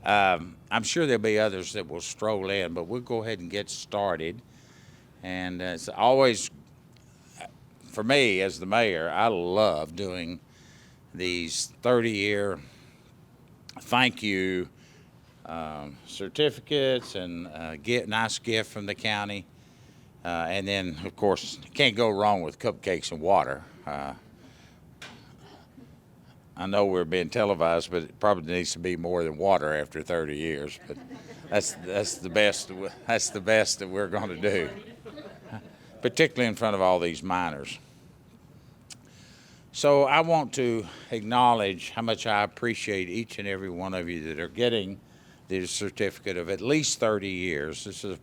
I'm sure there'll be others that will stroll in, but we'll go ahead and get started. And it's always, for me as the mayor, I love doing these 30-year thank you certificates and get nice gift from the county. And then, of course, can't go wrong with cupcakes and water. I know we're being televised, but it probably needs to be more than water after 30 years. But that's the best. That's the best that we're going to do, particularly in front of all these miners. So I want to acknowledge how much I appreciate each and every one of you that are getting the certificate of at least 30 years. This is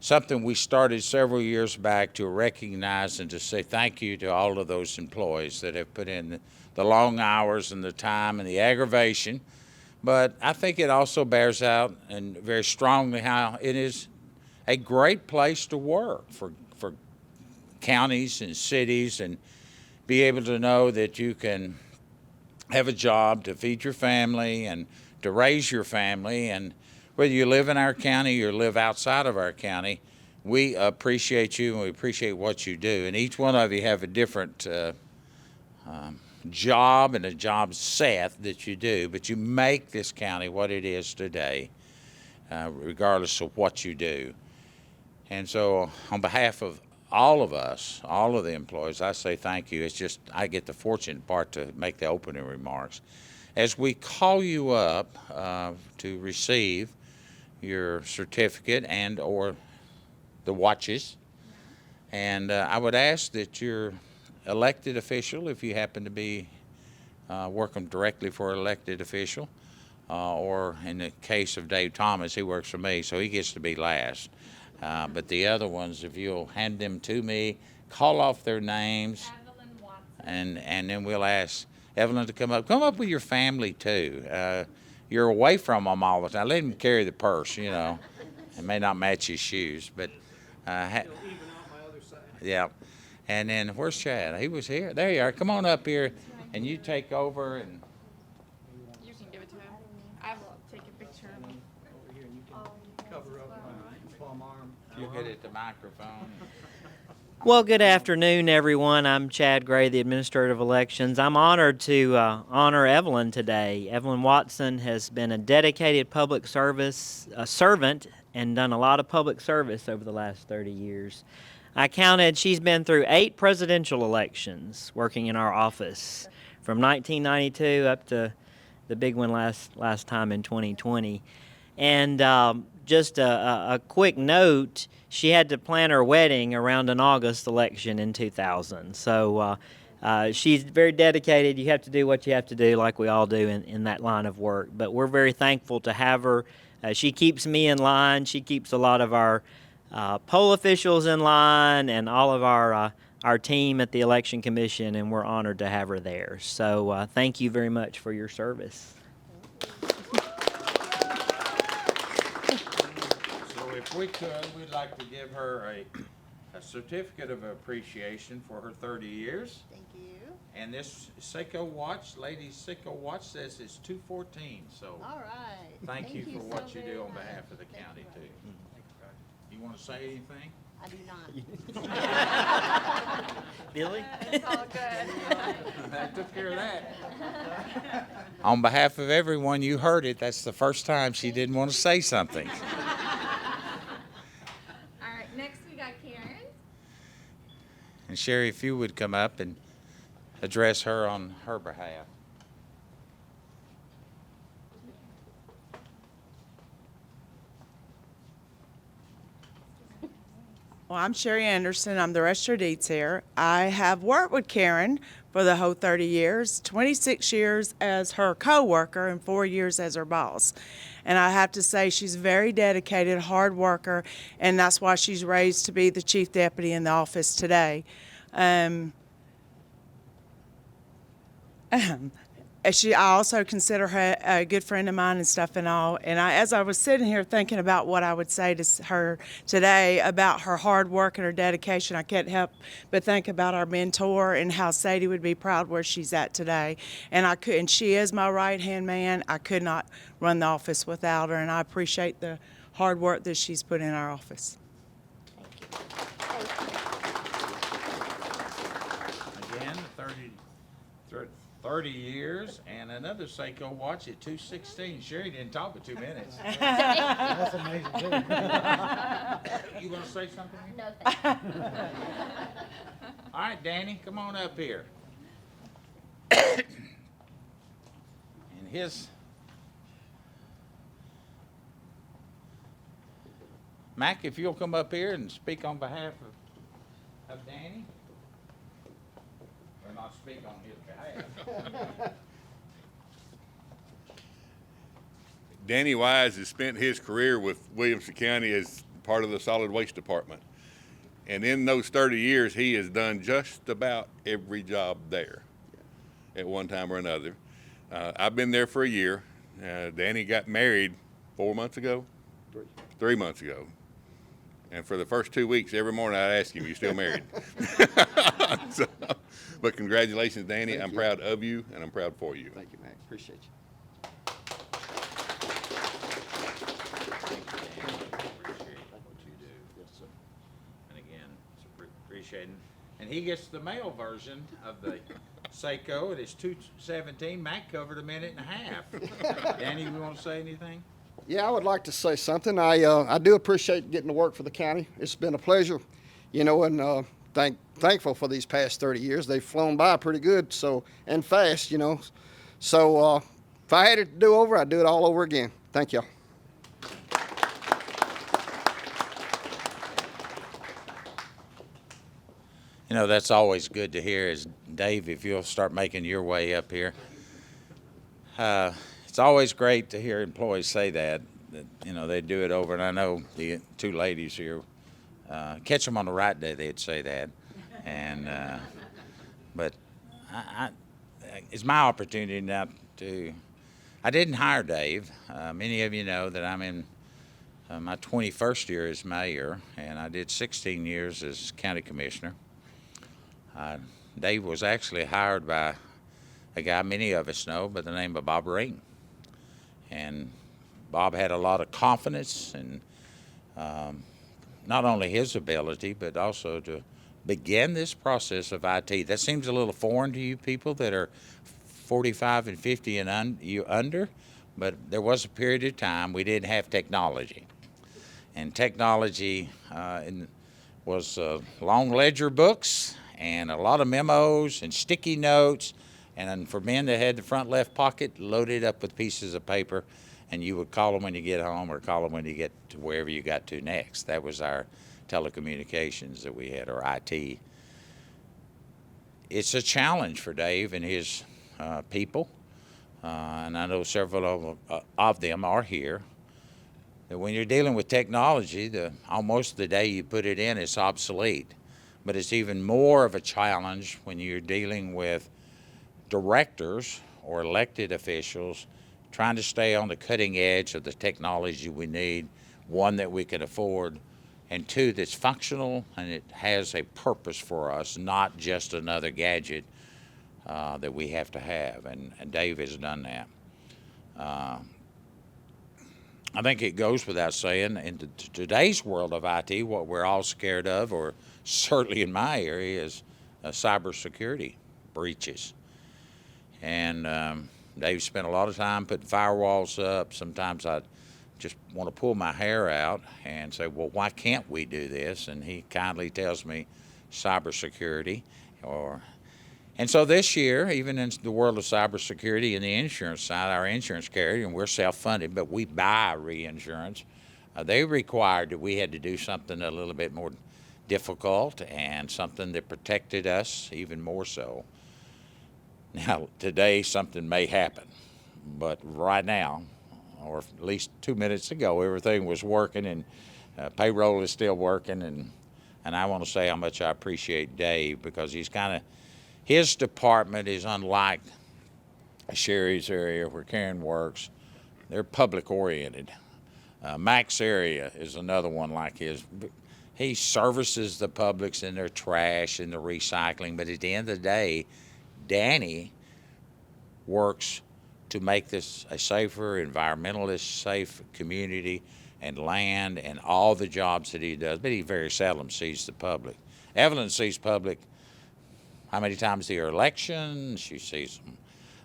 something we started several years back to recognize and to say thank you to all of those employees that have put in the long hours and the time and the aggravation. But I think it also bears out and very strongly how it is a great place to work for counties and cities, and be able to know that you can have a job to feed your family and to raise your family. And whether you live in our county or live outside of our county, we appreciate you and we appreciate what you do. And each one of you have a different job and a job set that you do, but you make this county what it is today, regardless of what you do. And so on behalf of all of us, all of the employees, I say thank you. It's just I get the fortunate part to make the opening remarks. As we call you up to receive your certificate and or the watches, and I would ask that your elected official, if you happen to be working directly for an elected official, or in the case of Dave Thomas, he works for me, so he gets to be last. But the other ones, if you'll hand them to me, call off their names, Evelyn Watson. and then we'll ask Evelyn to come up. Come up with your family too. You're away from them all the time. Let him carry the purse, you know. It may not match his shoes, but It'll even out my other side. yeah. And then where's Chad? He was here. There you are. Come on up here, and you take over. And You can give it to him. I will take a picture of him. Over here, and you can cover up my plum arm. you'll get at the microphone. Well, good afternoon, everyone. I'm Chad Gray, the Administrator of Elections. I'm honored to honor Evelyn today. Evelyn Watson has been a dedicated public service servant and done a lot of public service over the last 30 years. I counted, she's been through 8 presidential elections working in our office, from 1992 up to the big one last time in 2020. And just a quick note, she had to plan her wedding around an August election in 2000. So she's very dedicated. You have to do what you have to do, like we all do in that line of work. But we're very thankful to have her. She keeps me in line. She keeps a lot of our poll officials in line and all of our team at the Election Commission, and we're honored to have her there. So thank you very much for your service. If we could, we'd like to give her a certificate of appreciation for her 30 years. Thank you. And this Seiko watch, lady's Seiko watch, says it's 214. So All right. thank you for what so you very do on much. behalf of the Thank county, you. too. You want to say anything? I do not. Billy? It's all good. I took care of that. On behalf of everyone, you heard it. That's the first time she didn't want to say something. All right, next we got Karen. And Sherry, if you would come up and address her on her behalf. Well, I'm Sherry Anderson. I'm the registered deeds here. I have worked with Karen for the whole 30 years, 26 years as her co-worker and 4 years as her boss. And I have to say she's very dedicated, hard worker, and that's why she's raised to be the chief deputy in the office today. I also consider her a good friend of mine and stuff and all. And as I was sitting here thinking about what I would say to her today about her hard work and her dedication, I can't help but think about our mentor and how Sadie would be proud where she's at today. And she is my right-hand man. I could not run the office without her, and I appreciate the hard work that she's put in our office. Again, 30 years and another Seiko watch at 2:16. Sherry didn't talk for 2 minutes. That's amazing, too. You want to say something? No, thank you. All right, Danny, come on up here. And Mac, if you'll come up here and speak on behalf of Danny. Or not speak on his behalf. Danny Wise has spent his career with Williamson County as part of the solid waste department. And in those 30 years, he has done just about every job there at one time or another. I've been there for a year. Danny got married 4 months ago? 3 months ago. And for the first 2 weeks, every morning I'd ask him, "You still married?" So, but congratulations, Danny. I'm proud of you, and I'm proud for you. Thank you, Mac. Appreciate you. Yes, sir. And again, it's appreciated. And he gets the male version of the Seiko. It is 2:17. Mac covered a minute and a half. Danny, you want to say anything? Yeah, I would like to say something. I do appreciate getting to work for the county. It's been a pleasure, and thankful for these past 30 years. They've flown by pretty good, and fast, So if I had it to do over, I'd do it all over again. Thank y'all. That's always good to hear is, Dave, if you'll start making your way up here. It's always great to hear employees say that they do it over. And I know the two ladies here, catch them on the right day, they'd say that. And, but it's my opportunity now I didn't hire Dave. Many of you know that I'm in my 21st year as mayor, and I did 16 years as county commissioner. Dave was actually hired by a guy many of us know by the name of Bob Ring. And Bob had a lot of confidence in not only his ability, but also to begin this process of IT. That seems a little foreign to you people that are 45 and 50 and under, but there was a period of time we didn't have technology. And technology was long ledger books and a lot of memos and sticky notes, and for men that had the front left pocket loaded up with pieces of paper, and you would call them when you get home or call them when you get to wherever you got to next. That was our telecommunications that we had, or IT. It's a challenge for Dave and his people, and I know several of them are here. That when you're dealing with technology, almost the day you put it in, it's obsolete. But it's even more of a challenge when you're dealing with directors or elected officials trying to stay on the cutting edge of the technology we need, one that we can afford, and two, that's functional and it has a purpose for us, not just another gadget that we have to have. And Dave has done that. I think it goes without saying, in today's world of IT, what we're all scared of, or certainly in my area, is cybersecurity breaches. And Dave spent a lot of time putting firewalls up. Sometimes I just want to pull my hair out and say, well, why can't we do this? And he kindly tells me cybersecurity. And so this year, even in the world of cybersecurity and the insurance side, our insurance carrier, and we're self-funded, but we buy reinsurance, they required that we had to do something a little bit more difficult and something that protected us even more so. Now, today something may happen, but right now, or at least 2 minutes ago, everything was working, and payroll is still working, and I want to say how much I appreciate Dave, because his department is unlike Sherry's area where Karen works, they're public oriented. Mac's area is another one like his. He services the publics in their trash and the recycling, but at the end of the day, Danny works to make this a safer, environmentalist safe community and land and all the jobs that he does, but he very seldom sees the public. Evelyn sees public how many times a year? Election, she sees them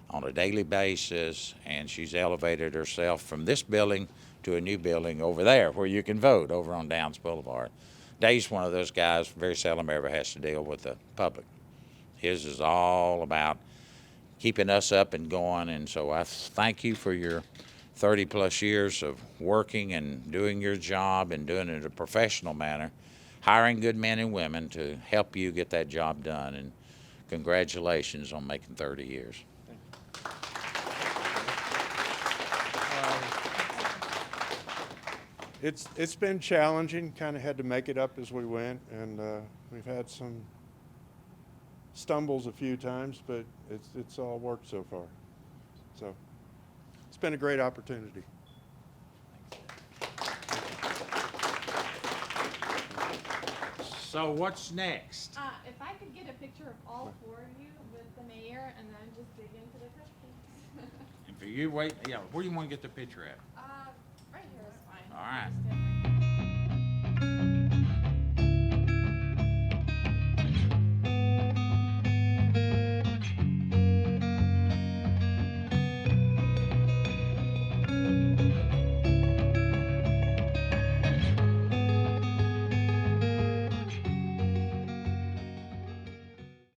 on a daily basis, and she's elevated herself from this building to a new building over there where you can vote, over on Downs Boulevard. Dave's one of those guys very seldom ever has to deal with the public. His is all about keeping us up and going, and so I thank you for your 30 plus years of working and doing your job and doing it in a professional manner, hiring good men and women to help you get that job done, and congratulations on making 30 years. It's been challenging, kind of had to make it up as we went, and we've had some stumbles a few times, but it's all worked so far. So it's been a great opportunity. So what's next? If I could get a picture of all four of you with the mayor and then just dig into the cupcakes. And for you, wait, yeah, where do you want to get the picture at? Right here is fine. All right.